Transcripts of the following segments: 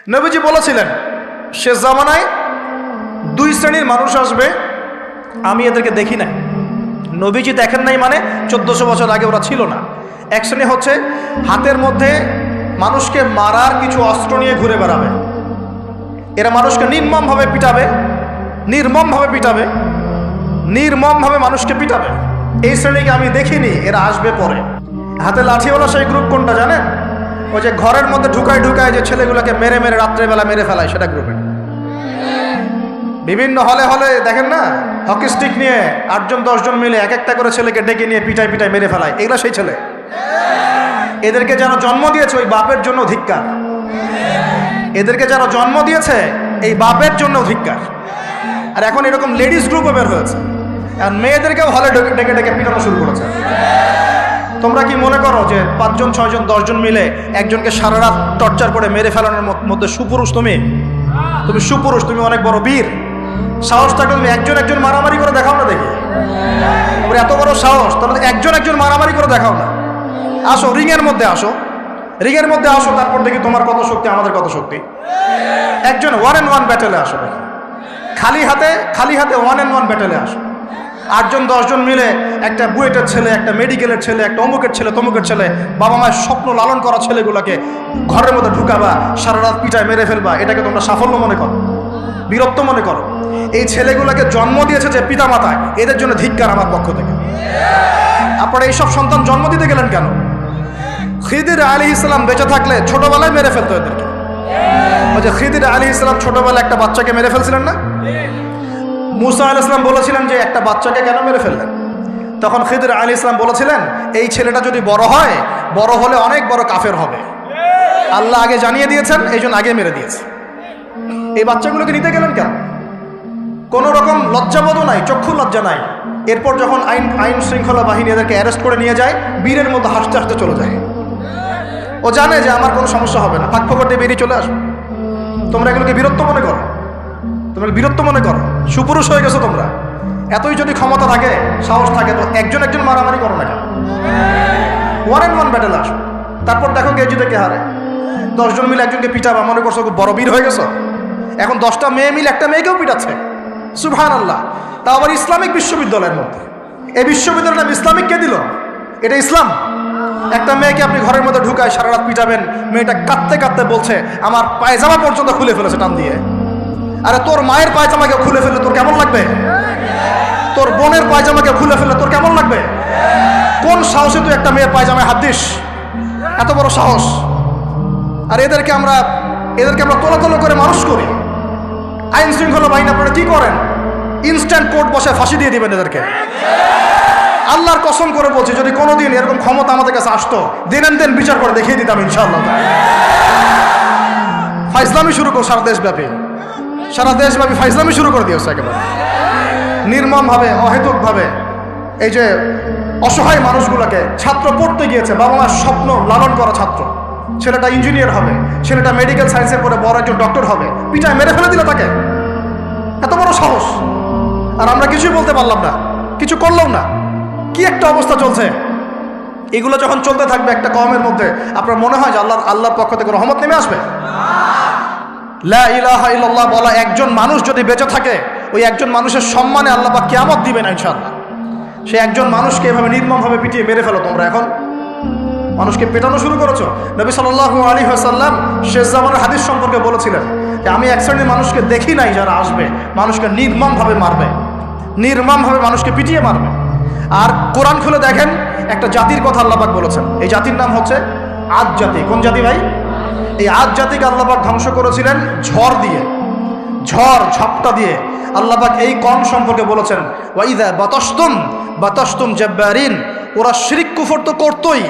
নবীজি বলেছিলেন শেষ জামানায় দুই শ্রেণীর মানুষ আসবে, আমি এদেরকে দেখি নাই। নবীজি দেখেন নাই মানে 1400 বছর আগে ওরা ছিল না। এক শ্রেণী হচ্ছে হাতের মধ্যে মানুষকে মারার কিছু অস্ত্র নিয়ে ঘুরে বেড়াবে। এরা মানুষকে নির্মমভাবে পিটাবে, নির্মমভাবে মানুষকে পিটাবে। এই শ্রেণীকে আমি দেখিনি, এরা আসবে পরে। হাতে লাঠিওয়ালা সেই গ্রুপ কোনটা জানেন? ওই যে ঘরের মধ্যে ঢুকায় যে ছেলেগুলোকে মেরে রাত্রেবেলা মেরে ফেলায়, সেটা গ্রুপের। বিভিন্ন হলে দেখেন না, হকি স্টিক নিয়ে 8-10 জন মিলে এক একটা করে ছেলেকে ডেকে নিয়ে পিটায় মেরে ফেলায়, এগুলা সেই ছেলে। এদেরকে যারা জন্ম দিয়েছে ওই বাপের জন্য ধিক্কার। এদেরকে যারা জন্ম দিয়েছে এই বাপের জন্য ধিক্কার। আর এখন এরকম লেডিস গ্রুপও বের হয়েছে, আর মেয়েদেরকেও হলে ডেকে পিটানো শুরু করেছে। তোমরা কি মনে করো যে 5 জন 6 জন 10 জন মিলে একজনকে সারা রাত টর্চার করে মেরে ফেলানোর মধ্যে সুপুরুষ? তুমি সুপুরুষ, তুমি অনেক বড় বীর। সাহস থাকলে তুমি একজন মারামারি করে দেখাও না, দেখি ওর এত বড় সাহস, তাহলে একজন মারামারি করে দেখাও না। আসো রিংয়ের মধ্যে আসো, তারপর দেখি তোমার কত শক্তি, আমাদের কত শক্তি। একজন 1-on-1 ব্যাটেলে আসো, খালি হাতে 1-on-1 ব্যাটেলে আসো। 8 জন 10 জন মিলে একটা বুয়েটের ছেলে, একটা মেডিকেলের ছেলে, একটা অমুকের ছেলে, তমুকের ছেলে, বাবা মায়ের স্বপ্ন লালন করা ছেলেগুলোকে ঘরের মধ্যে ঢুকাবা, সারা রাত পিটায় মেরে ফেলবা, এটাকে তোমরা সাফল্য মনে করো, বীরত্ব মনে করো? এই ছেলেগুলোকে জন্ম দিয়েছে যে পিতা মাতা, এদের জন্য ধিক্কার আমার পক্ষ থেকে। আপনারা এইসব সন্তান জন্ম দিতে গেলেন কেন? খিদির আলাইহিস সালাম বেঁচে থাকলে ছোটবেলায় মেরে ফেলতো এদেরকে। ওই যে খিদির আলাইহিস সালাম ছোটবেলায় একটা বাচ্চাকে মেরে ফেলছিলেন না? মুসা আলাইহিস সালাম বলেছিলেন যে একটা বাচ্চাকে কেন মেরে ফেললেন? তখন খিদির আলাইহিস সালাম বলেছিলেন এই ছেলেটা যদি বড় হয়, বড় হলে অনেক বড় কাফের হবে। আল্লাহ আগে জানিয়ে দিয়েছেন, এই জন্য আগে মেরে দিয়েছে। এই বাচ্চাগুলোকে নিতে গেলেন কেন? কোনো রকম লজ্জাবোধও নাই, চক্ষু লজ্জা নাই। এরপর যখন আইন শৃঙ্খলা বাহিনী এদেরকে অ্যারেস্ট করে নিয়ে যায়, বীরের মধ্যে হাসতে হাসতে চলে যায়। ও জানে যে আমার কোনো সমস্যা হবে না, ফাঁক ফোকর দিয়ে বেরিয়ে চলে আসো। তোমরা এগুলোকে বীরত্ব মনে করো, সুপুরুষ হয়ে গেছো তোমরা। এতই যদি ক্ষমতা থাকে, সাহস থাকে, তো একজন মারামারি করো না কেন? 1-on-1 ব্যাটেল আসো, তারপর দেখো কে জিতে কে হারে। 10 জন মিলে একজনকে পিটাবা, মনে করছো খুব বড় বীর হয়ে গেছো। এখন 10টা মেয়ে মিলে একটা মেয়েকেও পিটাচ্ছে, সুবহানাল্লাহ। তাও আবার ইসলামিক বিশ্ববিদ্যালয়ের মধ্যে। এই বিশ্ববিদ্যালয়ের নাম ইসলামিক কে দিল? এটা ইসলাম? একটা মেয়েকে আপনি ঘরের মধ্যে ঢুকায় সারা রাত পিটাবেন, মেয়েটা কাঁদতে বলছে আমার পায়জামা পর্যন্ত খুলে ফেলেছে টান দিয়ে। আরে তোর মায়ের পায়জামাকে খুলে ফেললে তোর কেমন লাগবে? তোর বোনের পায়জামাকে খুলে ফেললে তোর কেমন লাগবে? কোন সাহসে তুই একটা মেয়ের পায়জামায় হাত দিস? এত বড় সাহস! আর এদেরকে আমরা তোলা করে মানুষ করি। আইন শৃঙ্খলা বাহিনী আপনারা কি করেন? ইনস্ট্যান্ট কোর্ট বসে ফাঁসি দিয়ে দিবেন এদেরকে। আল্লাহর কসম করে বলছি, যদি কোনোদিন এরকম ক্ষমতা আমাদের কাছে আসতো, দিন বিচার করে দেখিয়ে দিতাম ইনশাআল্লাহ। ফাইজলামি শুরু করো সারা দেশব্যাপী ফাইজলামি শুরু করে দিয়েছে একেবারে নির্মমভাবে, অহেতুকভাবে। এই যে অসহায় মানুষগুলোকে, ছাত্র পড়তে গিয়েছে, বাবা মার স্বপ্ন লালন করা ছাত্র, ছেলেটা ইঞ্জিনিয়ার হবে, ছেলেটা মেডিকেল সায়েন্সে পড়ে বড় একজন ডক্টর হবে, পিটায় মেরে ফেলে দিল তাকে। এত বড় সাহস! আর আমরা কিছুই বলতে পারলাম না, কিছু করলাম না। কি একটা অবস্থা চলছে! এগুলো যখন চলতে থাকবে একটা কওমের মধ্যে, আপনার মনে হয় যে আল্লাহর পক্ষ থেকে রহমত নেমে আসবে? লা ইলাহা ইল্লাল্লাহ বলা একজন মানুষ যদি বেঁচে থাকে, ওই একজন মানুষের সম্মানে আল্লাহ পাক কিয়ামত দিবেন ইনশাআল্লাহ। সে একজন মানুষকে এভাবে নির্মমভাবে পিটিয়ে মেরে ফেলো তোমরা। এখন মানুষকে পেটানো শুরু করেছো। নবী সাল্লাল্লাহু আলাইহি ওয়াসাল্লাম শেষ জামানের হাদিস সম্পর্কে বলেছিলেন যে আমি এক শ্রেণীর মানুষকে দেখি নাই যারা আসবে, মানুষকে নির্মমভাবে মারবে, মানুষকে পিটিয়ে মারবে। আর কোরআন খুলে দেখেন, একটা জাতির কথা আল্লাহ পাক বলেছেন। এই জাতির নাম হচ্ছে আদ জাতি। কোন জাতি ভাই? এই আদ জাতিকে আল্লাহ পাক ধ্বংস করেছিলেন ঝড় দিয়ে। আল্লাহ পাক এই কওম সম্পর্কে বলেছেন ওয়াইদা বাতাসতুম জাব্বারিন। ওরা শিরক কুফর তো করতোই,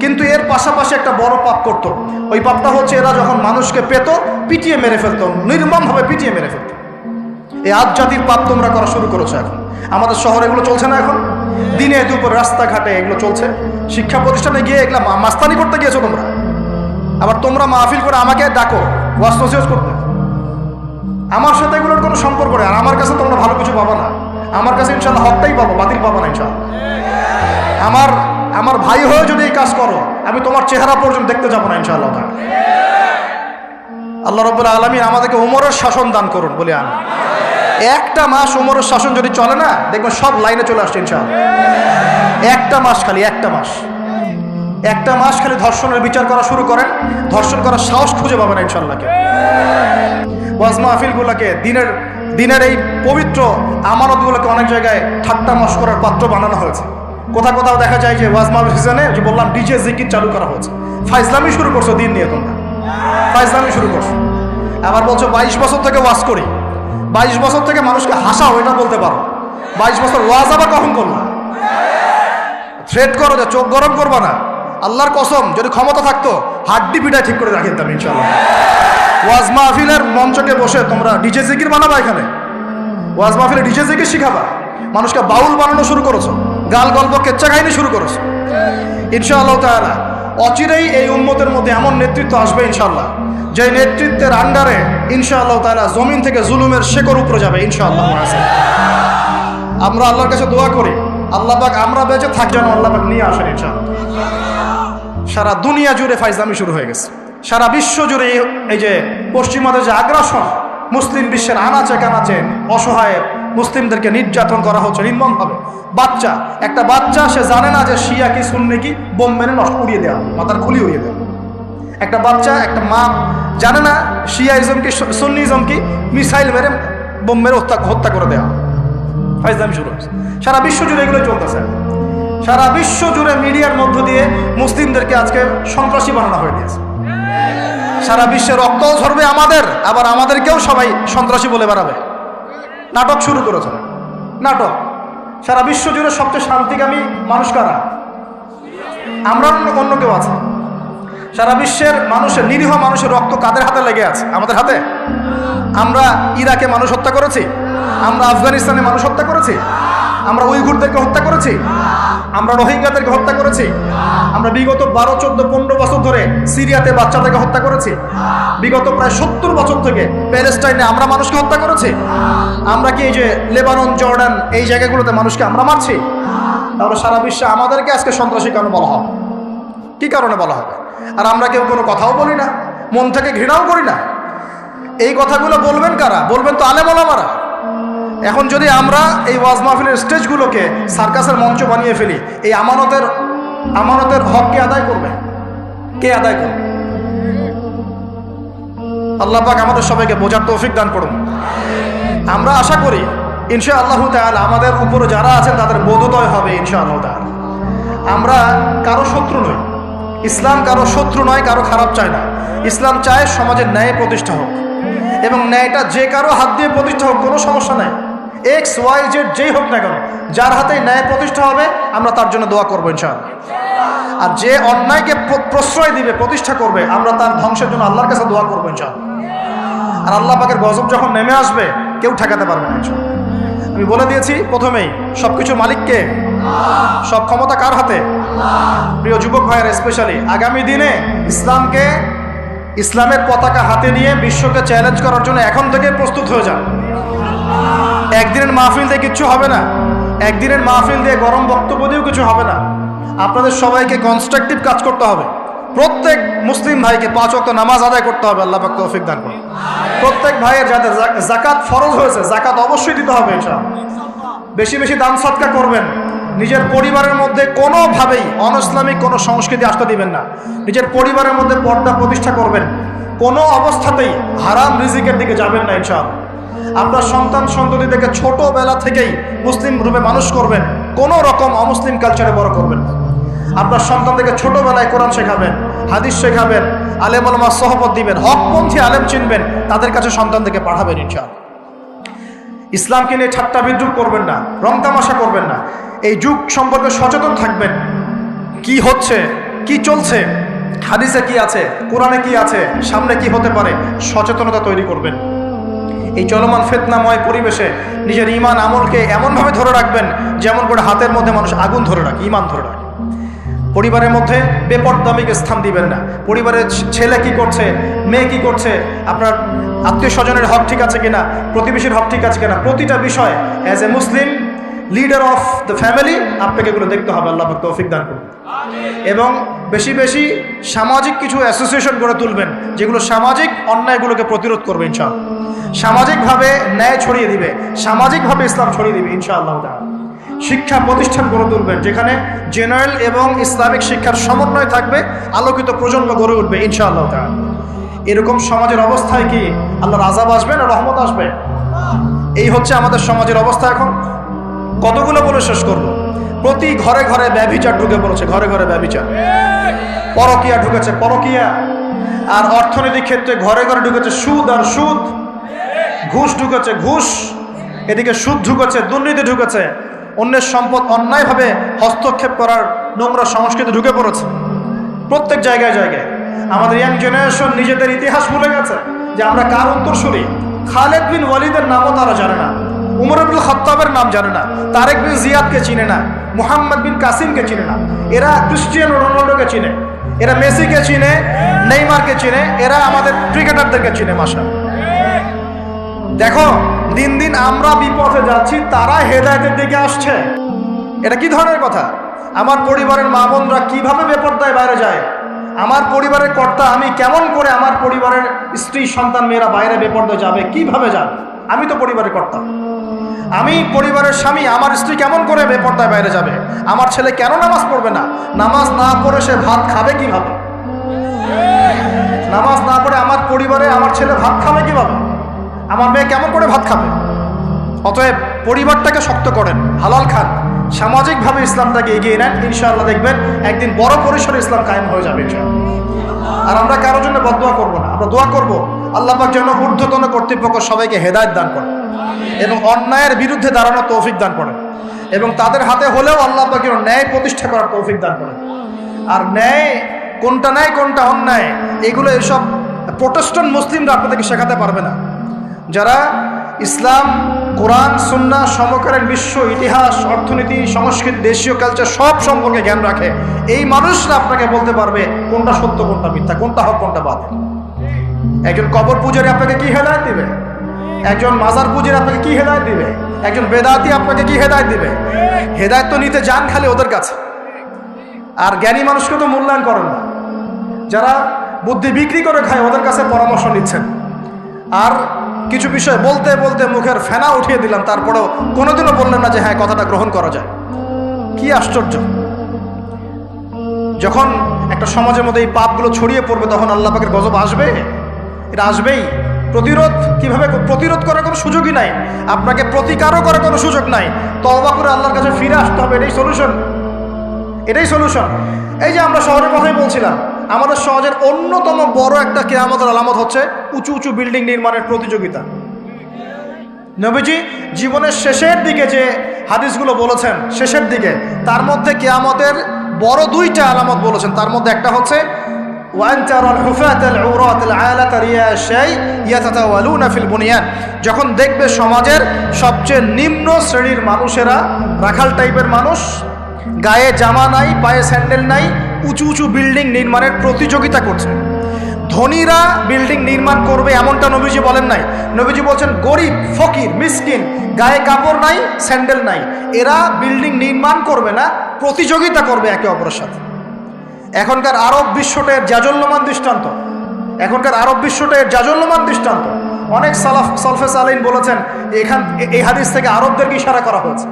কিন্তু এর পাশাপাশি একটা বড় পাপ করত। ওই পাপটা হচ্ছে এরা যখন মানুষকে পেত, পিটিয়ে মেরে ফেলতো, নির্মমভাবে পিটিয়ে মেরে ফেলতো। এই আদ জাতির পাপ তোমরা করা শুরু করেছো। এখন আমাদের শহরে এগুলো চলছে না? এখন দিনে দুপুর রাস্তাঘাটে এগুলো চলছে। শিক্ষা প্রতিষ্ঠানে গিয়ে এগুলো মাস্তানি করতে গিয়েছো তোমরা। আবার তোমরা মাহফিল করে আমাকে ডাকো ওয়াজ নসিহত করতে। আমার সাথে এগুলোর কোনো সম্পর্ক নেই। আর আমার কাছে তোমরা ভালো কিছু পাবা না। আমার কাছে ইনশাআল্লাহ হকটাই পাবো, বাতিল পাবা না ইনশাআল্লাহ। আমার ভাই হয়ে যদি এই কাজ করো, আমি তোমার চেহারা পর্যন্ত দেখতে যাবো না ইনশাআল্লাহ। আল্লাহ রাব্বুল আলামিন আমাদেরকে উমরের শাসন দান করুন বলে আমি একটা মাস উমরের শাসন যদি চলে না দেখবেন সব লাইনে চলে আসছে ইনশাআল্লাহ। একটা মাস খালি একটা মাস খালি ধর্ষণের বিচার করা শুরু করেন, ধর্ষণ করার সাহস খুঁজে পাবেন ইনশাআল্লাহ। ওয়াজ মাহফিলগুলোকে দিনের এই পবিত্র আমানতগুলোকে অনেক জায়গায় ঠাট্টা মশকরার পাত্র বানানো হয়েছে। কোথাও দেখা যায় যে ওয়াজ মাহফিল সিজনে যে বললাম ডিজে জিকির চালু করা হয়েছে, ফাইজলামি শুরু করছো দিন নিয়ে, তোমরা ফাইজলামি শুরু করছো। আবার বলছো 22 বছর থেকে ওয়াজ করি, 22 বছর থেকে মানুষকে হাসাও, এটা বলতে পারো। 22 বছর ওয়াজ আবার কখন করলাম? থ্রেট করো যে চোখ গরম করবা না। আল্লাহর কসম যদি ক্ষমতা থাকতো হাড্ডি পিটায় ঠিক করে রাখিতাম ইনশাআল্লাহ। ওয়াজ মাহফিলের মঞ্চকে বসে তোমরা ডিজে জিকির বানাবা, এখানে ওয়াজ মাহফিলে ডিজে জিকির শিখাবা, মানুষকে বাউল বানানো শুরু করেছো, গাল গল্প কেচ্চা কাহিনী শুরু করেছো। ইনশাআল্লাহ তাআলা অচিরেই এই উম্মতের মধ্যে এমন নেতৃত্ব আসবে ইনশাআল্লাহ, যে নেতৃত্বের আন্ডারে ইনশাআল্লাহ তাআলা জমিন থেকে জুলুমের শেকড় উপরে যাবে ইনশাআল্লাহ। আমরা আল্লাহর কাছে দোয়া করি আল্লাহ পাক আমরা বেঁচে থাক যেন আল্লাহ পাক নিয়ে আসেন ইনশাআল্লাহ। সারা দুনিয়া জুড়ে ফাইজলামি শুরু হয়ে গেছে, সারা বিশ্ব জুড়ে এই যে পশ্চিমাদের যে আগ্রাসন, মুসলিম বিশ্বের আনাচে কানাচে অসহায় মুসলিমদেরকে নির্যাতন করা হচ্ছে নির্মমভাবে। একটা বাচ্চা সে জানে না যে শিয়া কি সুন্নি কি, বোম মেরে নষ্ট উড়িয়ে দেওয়া, মাথার খুলি উড়িয়ে দেওয়া। একটা বাচ্চা, একটা মা জানে না শিয়াইজম কি সুন্নিজম কি, মিসাইল মেরে বোম মেরে হত্যা করে দেওয়া। ফাইজলামি শুরু হয়েছে সারা বিশ্ব জুড়ে, এগুলো চলতেছে। সারা বিশ্ব জুড়ে মিডিয়ার মধ্য দিয়ে মুসলিমদেরকে আজকে সন্ত্রাসী বানানো হয়ে গিয়েছে। সারা বিশ্বে রক্তও ঝরবে আমাদের, আবার আমাদেরকেও সবাই সন্ত্রাসী বলে বেড়াবে। নাটক শুরু করেছে, নাটক। সারা বিশ্ব জুড়ে সবচেয়ে শান্তিকামী মানুষ কারা? আমরা, অন্য কেউ আছে? সারা বিশ্বের মানুষের, নিরীহ মানুষের রক্ত কাদের হাতে লেগে আছে? আমাদের হাতে। আমরা ইরাকে মানুষ হত্যা করেছি, আমরা আফগানিস্তানে মানুষ হত্যা করেছি, আমরা উইঘুরদেরকে হত্যা করেছি, আমরা রোহিঙ্গাদেরকে হত্যা করেছি, আমরা বিগত 12, 14, 15 বছর ধরে সিরিয়াতে বাচ্চাদেরকে হত্যা করেছি, বিগত প্রায় 70 বছর থেকে প্যালেস্টাইনে আমরা মানুষকে হত্যা করেছি। আমরা কি এই যে লেবানন, জর্ডান এই জায়গাগুলোতে মানুষকে আমরা মারছি? তাহলে সারা বিশ্বে আমাদেরকে আজকে সন্ত্রাসী কেন বলা হবে? কি কারণে বলা হবে? আর আমরা কেউ কোনো কথাও বলি না, মন থেকে ঘৃণাও করি না। এই কথাগুলো বলবেন কারা? বলবেন তো আলেম ওলামারা। এখন যদি আমরা এই ওয়াজ মাহফিলের স্টেজগুলোকে সার্কাসের মঞ্চ বানিয়ে ফেলি, এই আমানতের হক কে আদায় করবে? কে আদায় করবে? আল্লাহ পাক আমাদের সবাইকে বোঝার তৌফিক দান করুন। আমরা আশা করি ইনশাআল্লাহু তাআলা আমাদের উপরে যারা আছেন তাদের বোধোদয় হবে ইনশাআল্লাহু তাআলা। আমরা কারো শত্রু নই, ইসলাম কারো শত্রু নয়, কারো খারাপ চায় না। ইসলাম চায় সমাজের ন্যায় প্রতিষ্ঠা হোক, এবং ন্যায়টা যে কারো হাত দিয়ে প্রতিষ্ঠা হোক, কোনো সমস্যা নাই। এক্স ওয়াই জেড যেই হোক না কেন, যার হাতে ন্যায় প্রতিষ্ঠা হবে আমরা তার জন্য দোয়া করবো ইনশাআল্লাহ। আর যে অন্যায়কে প্রশ্রয় দিবে, প্রতিষ্ঠা করবে, আমরা তার ধ্বংসের জন্য আল্লাহর কাছে দোয়া করবো ইনশাআল্লাহ। আর আল্লাহ পাকের গজব যখন নেমে আসবে কেউ ঠেকাতে পারবে না ইনশাআল্লাহ। আমি বলে দিয়েছি প্রথমেই, সবকিছু মালিককে, সব ক্ষমতা কার হাতে? প্রিয় যুবক ভাইয়েরা, স্পেশালি আগামী দিনে ইসলামের পতাকা হাতে নিয়ে বিশ্বকে চ্যালেঞ্জ করার জন্য এখন থেকে প্রস্তুত হয়ে যান। একদিনের মাহফিল দিয়ে কিচ্ছু হবে না, একদিনের মাহফিল দিয়ে গরম বক্তব্য দিয়েও কিছু হবে না। আপনাদের সবাইকে কনস্ট্রাকটিভ কাজ করতে হবে। প্রত্যেক মুসলিম ভাইকে 5 ওয়াক্ত নামাজ আদায় করতে হবে, আল্লাহ পাক তৌফিক দান করুন। প্রত্যেক ভাইয়ের যাদের যাকাত ফরজ হয়েছে, যাকাত অবশ্যই দিতে হবে ইনশাআল্লাহ। বেশি বেশি দান সদকা করবেন। নিজের পরিবারের মধ্যে কোনোভাবেই অনইসলামিক কোনো সংস্কৃতি আসতে দিবেন না। নিজের পরিবারের মধ্যে পর্দা প্রতিষ্ঠা করবেন, কোনো অবস্থাতেই হারাম রিজিকের দিকে যাবেন না ইনশাআল্লাহ। আপনার সন্তান সন্ততিদেরকে ছোটবেলা থেকেই মুসলিম রূপে মানুষ করবেন, কোনো রকম অমুসলিম কালচারে বড় করবেন। আপনার সন্তানদেরকে ছোটবেলায় কোরআন শেখাবেন, হাদিস শেখাবেন, আলেম ওলামার সহবত দিবেন, হকপন্থী আলেম চিনবেন, তাদের কাছে সন্তানদেরকে পাঠাবেন ইনশাআল্লাহ। ইসলামকে নিয়ে ঠাট্টা বিদ্রুপ করবেন না, রং তামাশা করবেন না। এই যুগ সম্পর্কে সচেতন থাকবেন, কি হচ্ছে, কি চলছে, হাদিসে কি আছে, কোরআনে কি আছে, সামনে কি হতে পারে, সচেতনতা তৈরি করবেন। এই চলমান ফিতনাময় পরিবেশে নিজের ঈমান আমলকে এমনভাবে ধরে রাখবেন যেমন করে হাতের মধ্যে মানুষ আগুন ধরে রাখে, ঈমান ধরে রাখে। পরিবারের মধ্যে বেপরদামিকে স্থান দিবেন না। পরিবারের ছেলে কি করছে, মেয়ে কি করছে, আপনার আত্মীয় স্বজনের হক ঠিক আছে কিনা, প্রতিবেশীর হক ঠিক আছে কিনা, প্রতিটা বিষয় as a Muslim leader of the family আপনাকে এগুলো দেখতে হবে। আল্লাহ পাক তৌফিক দান করুন। এবং বেশি বেশি সামাজিক কিছু অ্যাসোসিয়েশন গড়ে তুলবেন, যেগুলো সামাজিক অন্যায়গুলোকে প্রতিরোধ করবে ইনশাআল্লাহ, সামাজিকভাবে ন্যায় ছড়িয়ে দিবে, সামাজিকভাবে ইসলাম ছড়িয়ে দিবে ইনশাআল্লাহ তাআলা। শিক্ষা প্রতিষ্ঠান গড়ে তুলবেন যেখানে জেনারেল এবং ইসলামিক শিক্ষার সমন্বয় থাকবে, আলোকিত প্রজন্ম গড়ে উঠবে ইনশাআল্লাহ তাআলা। এরকম সমাজের অবস্থায় কি আল্লাহর আযাব আসবে না রহমত আসবে? এই হচ্ছে আমাদের সমাজের অবস্থা। এখন কতগুলো বলে শেষ করব। প্রতি ঘরে ঘরে ব্যভিচার ঢুকে পড়েছে, ঘরে ঘরে ব্যভিচার, পরকিয়া ঢুকেছে, পরকিয়া। আর অর্থনৈতিক ক্ষেত্রে ঘরে ঘরে ঢুকেছে সুদ আর সুদ, ঘুষ ঢুকেছে ঘুষ, এদিকে সুদ ঢুকেছে, দুর্নীতি ঢুকেছে, অন্যের সম্পদ অন্যায়ভাবে হস্তক্ষেপ করার নোংরা সংস্কৃতি ঢুকে পড়েছে প্রত্যেক জায়গায় জায়গায়। আমাদের ইয়াং জেনারেশন নিজেদের ইতিহাস ভুলে গেছে যে আমরা কার উত্তরসূরি। খালেদ বিন ওয়ালিদের নামও তারা জানে না, উমর ইবনুল খাত্তাবের নাম জানে না, তারেক বিন জিয়াদকে চিনে না, মুহাম্মদ বিন কাসিমকে চিনে না। এরা ক্রিস্টিয়ানো রোনাল্ডোকে চিনে, এরা মেসিকে চিনে, নেইমারকে চিনে, এরা আমাদের ক্রিকেটারদেরকে চিনে। মাশা দেখো, দিন দিন আমরা বিপথে যাচ্ছি, তারা হেদায়েতের দিকে আসছে। এটা কি ধরনের কথা? আমার পরিবারের মা বোনরা কিভাবে বেপরদায় বাইরে যায়, আমার পরিবারের কর্তা আমি কেমন করে আমার পরিবারের স্ত্রী সন্তান মেয়েরা বাইরে বেপরদায় যাবে, কিভাবে যাবে? আমি তো পরিবারের কর্তা, আমি পরিবারের স্বামী, আমার স্ত্রী কেমন করে বেপরদায় বাইরে যাবে? আমার ছেলে কেন নামাজ পড়বে না? নামাজ না পড়ে সে ভাত খাবে কিভাবে? নামাজ না পড়ে আমার পরিবারে আমার ছেলে ভাত খাবে কিভাবে? আমার মেয়ে কেমন করে ভাত খাবে? অতএব পরিবারটাকে শক্ত করেন, হালাল খান, সামাজিকভাবে ইসলামটাকে এগিয়ে নেন, ইনশাআল্লাহ দেখবেন একদিন বড় পরিসরে ইসলাম কায়েম হয়ে যাবে ইনশাআল্লাহ। আর আমরা কারোর জন্য বদদোয়া করব না, আমরা দোয়া করব আল্লাহ পাক যেন ঊর্ধ্বতন কর্তৃপক্ষ সবাইকে হেদায়েত দান করেন এবং অন্যায়ের বিরুদ্ধে দাঁড়ানোর তৌফিক দান করেন, এবং তাদের হাতে হলেও আল্লাহ পাক যেন ন্যায় প্রতিষ্ঠা করার তৌফিক দান করেন। আর ন্যায় কোনটা ন্যায় কোনটা অন্যায়, এগুলো এসব প্রোটেস্ট্যান্ট মুসলিমরা আপনাদেরকে শেখাতে পারবে না। যারা ইসলাম, কোরআন, সুন্নাহ, সমকালীন বিশ্ব ইতিহাস, অর্থনীতি, সংস্কৃতি, দেশীয় কালচার সব সম্পর্কে জ্ঞান রাখে, এই মানুষরা আপনাকে বলতে পারবে কোনটা সত্য কোনটা মিথ্যা, কোনটা হক কোনটা বাতিল। একজন কবর পূজারী আপনাকে কি হেদায়েত দিবে? একজন মাজার পূজারী আপনাকে কি হেদায়েত দিবে? একজন বেদাতি আপনাকে কি হেদায়েত দিবে? হেদায়েত তো নিতে যান খালি ওদের কাছে, আর জ্ঞানী মানুষকে তো মূল্যায়ন করেন না। যারা বুদ্ধি বিক্রি করে খায় ওদের কাছে পরামর্শ নিচ্ছেন। আর কিছু বিষয় বলতে বলতে মুখের ফেনা উঠিয়ে দিলাম, তারপরেও কোনোদিনও বললেন না যে হ্যাঁ কথাটা গ্রহণ করা যায়। কি আশ্চর্য! যখন একটা সমাজের মধ্যে এই পাপগুলো ছড়িয়ে পড়বে তখন আল্লাহ পাকের গজব আসবে, এটা আসবেই। প্রতিরোধ কিভাবে? প্রতিরোধ করার কোনো সুযোগই নাই, আপনাকে প্রতিকারও করার কোনো সুযোগ নাই। তওবা করে আল্লাহর কাছে ফিরে আসতে হবে, এটাই সলিউশন, এটাই সলিউশন। এই যে আমরা শহরের কথাই বলছিলাম, আমাদের সমাজের অন্যতম বড় একটা কিয়ামতের আলামত হচ্ছে উঁচু উঁচু বিল্ডিং নির্মাণের প্রতিযোগিতা। নবীজি জীবনের শেষের দিকে যে হাদিসগুলো বলেছেন, শেষের দিকে, তার মধ্যে কিয়ামতের বড় দুইটা আলামত বলেছেন। তার মধ্যে একটা হচ্ছে যখন দেখবে সমাজের সবচেয়ে নিম্ন শ্রেণীর মানুষেরা, রাখাল টাইপের মানুষ, গায়ে জামা নাই, পায়ে স্যান্ডেল নাই, উঁচু উঁচু বিল্ডিং নির্মাণের প্রতিযোগিতা করছে। ধনীরা বিল্ডিং নির্মাণ করবে এমনটা নবীজি বলেন নাই। নবীজি বলছেন গরিব, ফকির, মিসকিন, গায়ে কাপড় নাই, স্যান্ডেল নাই, এরা বিল্ডিং নির্মাণ করবে না, প্রতিযোগিতা করবে একে অপরের সাথে। এখনকার আরব বিশ্বটের জাজল্যমান দৃষ্টান্ত, এখনকার আরব বিশ্বটের জাজল্যমান দৃষ্টান্ত। অনেক সলফে সালেহিন বলেছেন এখান এই হাদিস থেকে আরবদেরকে ইশারা করা হয়েছে।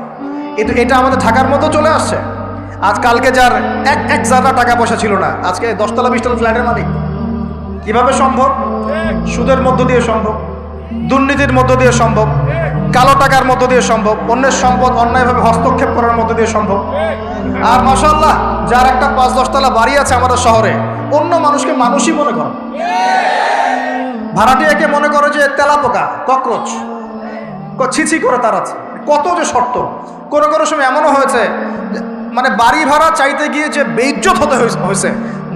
এটা আমাদের ঢাকার মতো চলে আসছে। কালকে যার এক জায়গা টাকা পয়সা ছিল না, আজকে 10 তলা 20 তলা ফ্ল্যাটের মালিক। কিভাবে সম্ভব? সুদের মধ্য দিয়ে সম্ভব, দুর্নীতির মধ্য দিয়ে সম্ভব, কালো টাকার মধ্য দিয়ে সম্ভব, অন্যের সম্পদ অন্যায়ভাবে হস্তক্ষেপ করার মধ্য দিয়ে সম্ভব। আর মাশাআল্লাহ, যার একটা 5-10 তলা বাড়ি আছে আমাদের শহরে, অন্য মানুষকে মানুষই মনে করে, ভাড়াটিয়াকে মনে করে যে তেলাপোকা, ককরোচ, ছিছি করে তার আছে। কত যে শর্ত! কোনো কোনো সময় এমনও হয়েছে মানে বাড়ি ভাড়া চাইতে গিয়ে যে বেইজ্জত হতে হয়েছে,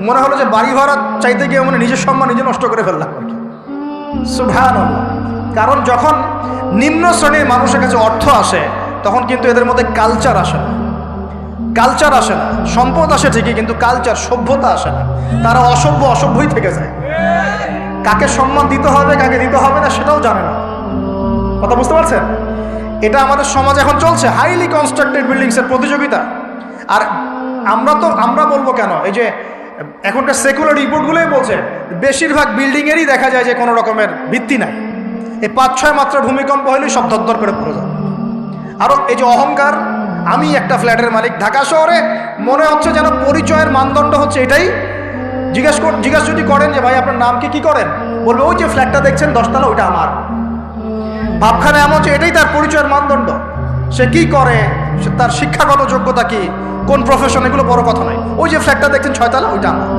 মনে হলো যে বাড়ি ভাড়া চাইতে গিয়ে মানে নিজের সম্মান নিজে নষ্ট করে ফেললাম আর কি। সুবহানাল্লাহ। কারণ যখন নিম্ন শ্রেণীর মানুষের কাছে অর্থ আসে তখন কিন্তু এদের মধ্যে কালচার আসে না, কালচার আসে না। সম্পদ আসে ঠিকই, কিন্তু কালচার, সভ্যতা আসে না। তারা অসভ্যই থেকে যায়। কাকে সম্মান দিতে হবে কাকে দিতে হবে না সেটাও জানে না। কথা বুঝতে পারছেন? এটা আমাদের সমাজ এখন চলছে, হাইলি কনস্ট্রাক্টেড বিল্ডিংসের প্রতিযোগিতা। আর আমরা বলবো কেন, এই যে এখনকার সেকুলার রিপোর্টগুলোই বলছে বেশিরভাগ বিল্ডিংয়েরই দেখা যায় যে কোনো রকমের ভিত্তি নাই। এই 5-6 মাত্রার ভূমিকম্প হলেই সব ধরধর করে পড়ে যায়। আরও এই যে অহংকার, আমি একটা ফ্ল্যাটের মালিক, ঢাকা শহরে মনে হচ্ছে যেন পরিচয়ের মানদণ্ড হচ্ছে এটাই। জিজ্ঞাসা যদি করেন যে ভাই আপনার নাম কি করেন, বলবে ওই যে ফ্ল্যাটটা দেখছেন 10 তলা ওইটা আমার। ভাবখানে এমন হচ্ছে এটাই তার পরিচয়ের মানদণ্ড। সে কি করে, তার শিক্ষাগত যোগ্যতা কি, কোন প্রফেশন, এগুলো বড় কথা নয়। ওই যে ফ্ল্যাটটা দেখছেন 6 তলা ওইটা আমার।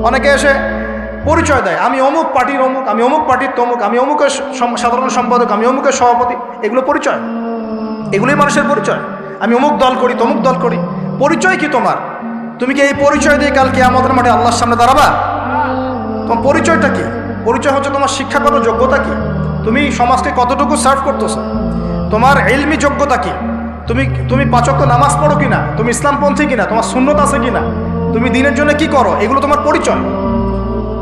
অনেকে এসে পরিচয় দেয়, আমি অমুক পার্টির অমুক, আমি অমুক পার্টির তমুক, আমি অমুকের সাধারণ সম্পাদক, আমি অমুকের সভাপতি। এগুলো পরিচয়, এগুলোই মানুষের পরিচয়। আমি অমুক দল করি, তমুক দল করি। পরিচয় কি তোমার? তুমি কি এই পরিচয় দিয়ে কালকে আমাদের মাঠে আল্লাহর সামনে দাঁড়াবা? তোমার পরিচয়টা কি? পরিচয় হচ্ছে তোমার শিক্ষাগত যোগ্যতা কি, তুমি সমাজকে কতটুকু সার্ভ করতেছো, তোমার ইলমি যোগ্যতা কি, তুমি 5 ওয়াক্ত নামাজ পড়ো কিনা, তুমি ইসলামপন্থী কিনা, তোমার সুন্নত আছে কিনা, তুমি দিনের জন্য কি করো, এগুলো তোমার পরিচয়।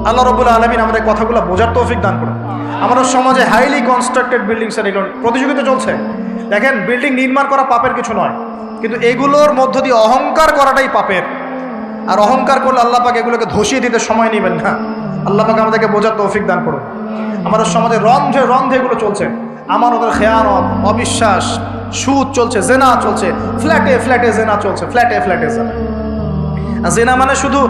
আল্লাহ রাব্বুল আলামিন আমাদের কথাগুলো বোঝার তৌফিক দান করুন। আমাদের সমাজে হাইলি কনস্ট্রাক্টেড বিল্ডিংসের এগুলো প্রতিযোগিতা চলছে। দেখেন, বিল্ডিং নির্মাণ করা পাপের কিছু নয়, কিন্তু এগুলোর মধ্য দিয়ে অহংকার করাটাই পাপের। আর অহংকার করলে আল্লাহ পাক এগুলোকে ধসিয়ে দিতে সময় নেবেন না। আল্লাহ পাক আমাদেরকে বোঝার তৌফিক দান করুন। আমাদের সমাজে রন্ধে রন্ধে এগুলো চলছে। আমানতের খেয়ানত, অবিশ্বাস, সুদ চলছে, জেনা চলছে, ফ্ল্যাটে ফ্ল্যাটে জেনা চলছে, ফ্ল্যাটে ফ্ল্যাটে জেনা। জেনা মানে শুধু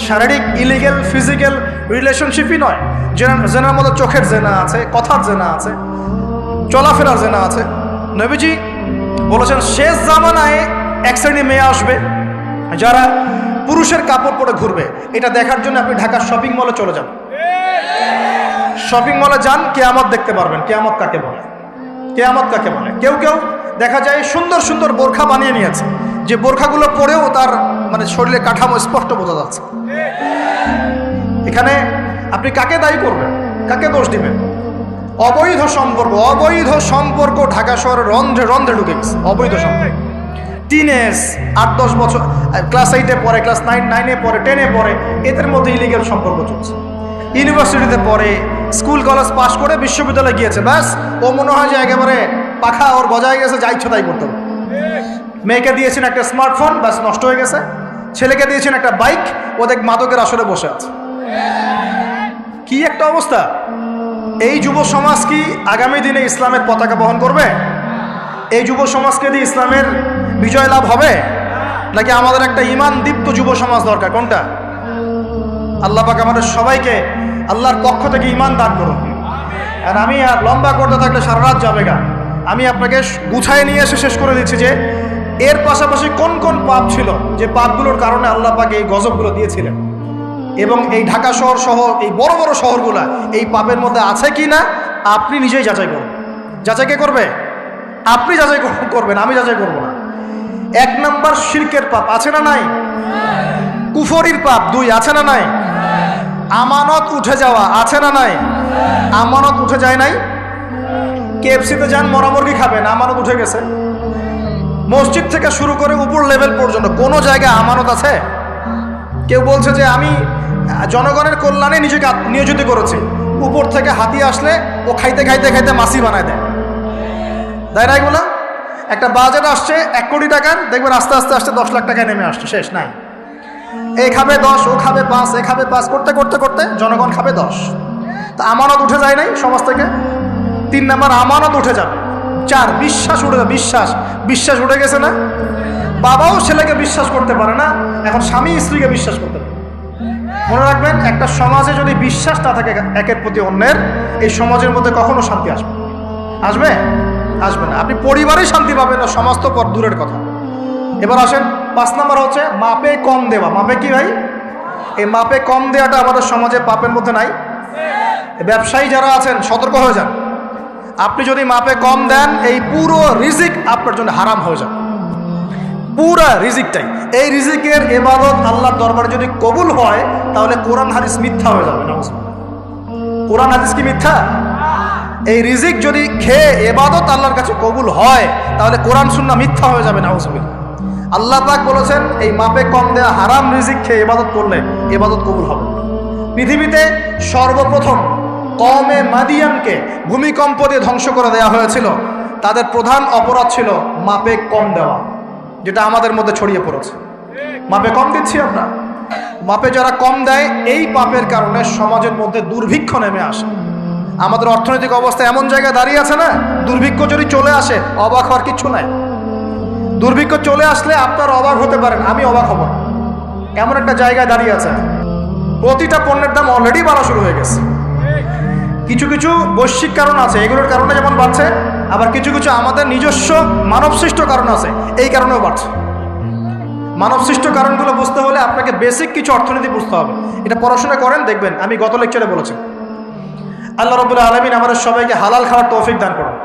শারীরিক ইলিগেল ফিজিক্যাল রিলেশনশিপই নয়। জেনার মধ্যে চোখের জেনা আছে, কথার জেনা আছে, চলাফেরার জেনা আছে। নবীজি বলেছেন শেষ জামানায় এক শ্রেণী মেয়ে আসবে যারা পুরুষের কাপড় পরে ঘুরবে। এটা দেখার জন্য আপনি ঢাকার শপিং মলে চলে যান। শপিং মলে যান, কিয়ামত দেখতে পারবেন। কিয়ামত কাকে বলে? কিয়ামত কাকে বলে? কেউ কেউ দেখা যায় সুন্দর সুন্দর বোরখা বানিয়ে নিয়েছে, যে বোরখাগুলো পরেও তার মানে শরীরের কাঠামো স্পষ্ট বোঝা যাচ্ছে। এখানে আপনি কাকে দায়ী করবেন, কাকে দোষ দিবেন? অবৈধ সম্পর্ক ঢাকা শহরে রন্ধ্রে রন্ধ্রে ঢুকে গেছে। অবৈধ সম্পর্ক, টিনেজ 8-10 বছর, ক্লাস 8-এ পড়ে, ক্লাস 9-এ পড়ে, 10-এ পড়ে, এদের মধ্যে ইলিগেল সম্পর্ক চলছে। ইউনিভার্সিটিতে পড়ে, স্কুল কলেজ পাশ করে বিশ্ববিদ্যালয়ে গিয়েছে, ব্যাস ও মনে হয় যে একেবারে পাখা ওর গজায় গেছে, যা ইচ্ছা তাই করতে হবে। মেয়েকে দিয়েছেন একটা স্মার্টফোন, ব্যাস নষ্ট হয়ে গেছে। ছেলেকে দিয়েছেন একটা বাইক, ও দেখ মাদকের আসরে বসে আছে। কি একটা অবস্থা! এই যুব সমাজ কি আগামী দিনে ইসলামের পতাকা বহন করবে? এই যুব সমাজকে দিয়ে ইসলামের বিজয় লাভ হবে, নাকি আমাদের একটা ঈমান দীপ্ত যুব সমাজ দরকার? কোনটা? আল্লাহ পাক আমাদের সবাইকে আল্লাহর পক্ষ থেকে ঈমান দান করুন। আর আমি আর লম্বা করতে থাকলে সারা রাত যাবে গা। আমি আপনাকে গুছায় নিয়ে এসে শেষ করে দিচ্ছি যে এর পাশাপাশি কোন কোন পাপ ছিল, যে পাপগুলোর কারণে আল্লাহ পাক এই গজবগুলো দিয়েছিলেন, এবং এই ঢাকা শহর সহ এই বড় বড় শহরগুলা এই পাপের মধ্যে আছে কি না আপনি নিজেই যাচাই করবেন। যাচাই কে করবে? আপনি যাচাই করবেন, আমি যাচাই করব না। 1 নাম্বার শিরকের পাপ আছে না নাই? কুফরির পাপ 2 আছে না নাই? আমানত উঠে যাওয়া আছে না নাই? আমানত উঠে যায় নাই? কেএফসিতে যান, মরা মুরগি খাবেন, আমানত উঠে গেছে। মসজিদ থেকে শুরু করে উপর লেভেল পর্যন্ত কোনো জায়গায় আমানত আছে? কেউ বলছে যে আমি জনগণের কল্যাণে নিজেকে নিয়োজিত করেছি, উপর থেকে হাতি আসলে ও খাইতে খাইতে খাইতে মাসি বানায় দেয়, তাই না? এগুলো একটা বাজেট আসছে 1 কোটি টাকার, দেখবেন আস্তে আস্তে আস্তে 10 লাখ টাকায় নেমে আসছে, শেষ নাই। এ খাবে 10, ও খাবে 5, এ খাবে 5 করতে করতে করতে জনগণ খাবে 10। তা আমানত উঠে যায় নাই সমাজ থেকে? 3 নাম্বার আমানত উঠে যাবে। 4 বিশ্বাস উঠে যাবে। বিশ্বাস উঠে গেছে না? বাবাও ছেলেকে বিশ্বাস করতে পারে না, এখন স্বামী স্ত্রীকে বিশ্বাস করতে পারে। মনে রাখবেন, একটা সমাজে যদি বিশ্বাস না থাকে একের প্রতি অন্যের, এই সমাজের মধ্যে কখনো শান্তি আসবে? আসবে না। আপনি পরিবারেই শান্তি পাবেন না, সমাজ তো পর দূরের কথা। এবার আসেন 5 নাম্বার হচ্ছে মাপে কম দেওয়া। মাপে কি ভাই? এই মাপে কম দেওয়াটা আমাদের সমাজে পাপের মধ্যে নাই? ব্যবসায়ী যারা আছেন সতর্ক হয়ে যান। আপনি যদি মাপে কম দেন, এই পুরো রিজিক আপনার জন্য হারাম হয়ে যাবে, পুরা রিজিকটাই। এই রিজিকের ইবাদত আল্লাহর দরবারে যদি কবুল হয়, তাহলে কোরআন হাদিস মিথ্যা হয়ে যাবে। কোরআন হাদিস কি মিথ্যা? এই রিজিক যদি খেয়ে ইবাদত আল্লাহর কাছে কবুল হয়, তাহলে কোরআন সুন্নাহ মিথ্যা হয়ে যাবে। নাউজুবিল্লাহ। আল্লাহ পাক বলেছেন এই মাপে কম দেয়া হারাম রিজিক খেয়ে ইবাদত করলে ইবাদত কবুল হবে। পৃথিবীতে সর্বপ্রথম কওমে মাদিয়ানকে ভূমিকম্প দিয়ে ধ্বংস করে দেওয়া হয়েছিল। তাদের প্রধান অপরাধ ছিল মাপে কম দেওয়া, যেটা আমাদের মধ্যে ছড়িয়ে পড়েছে। মাপে কম দিচ্ছি আমরা, মাপে যারা কম দেয়, এই পাপের কারণে সমাজের মধ্যে দুর্ভিক্ষ নেমে আসে। আমাদের অর্থনৈতিক অবস্থা এমন জায়গায় দাঁড়িয়ে আছে না, দুর্ভিক্ষ যদি চলে আসে অবাক হওয়ার কিছু নাই। দুর্ভিক্ষ চলে আসলে আপনার অবাক হতে পারেন, আমি অবাক হব না। এমন একটা জায়গায় দাঁড়িয়ে আছে, প্রতিটা পণ্যের দাম অলরেডি বাড়া শুরু হয়ে গেছে। কিছু কিছু বৈশ্বিক কারণ আছে, এগুলোর কারণে যেমন বাড়ছে, আবার কিছু কিছু আমাদের নিজস্ব মানবসৃষ্ট কারণ আছে, এই কারণেও বাড়ছে। মানবসৃষ্ট কারণগুলো বুঝতে হলে আপনাকে বেসিক কিছু অর্থনীতি বুঝতে হবে। এটা পড়াশোনা করেন, দেখবেন আমি গত লেকচারে বলেছি। আল্লাহ রাব্বুল আলামিন আমাদের সবাইকে হালাল খাওয়ার তৌফিক দান করুন।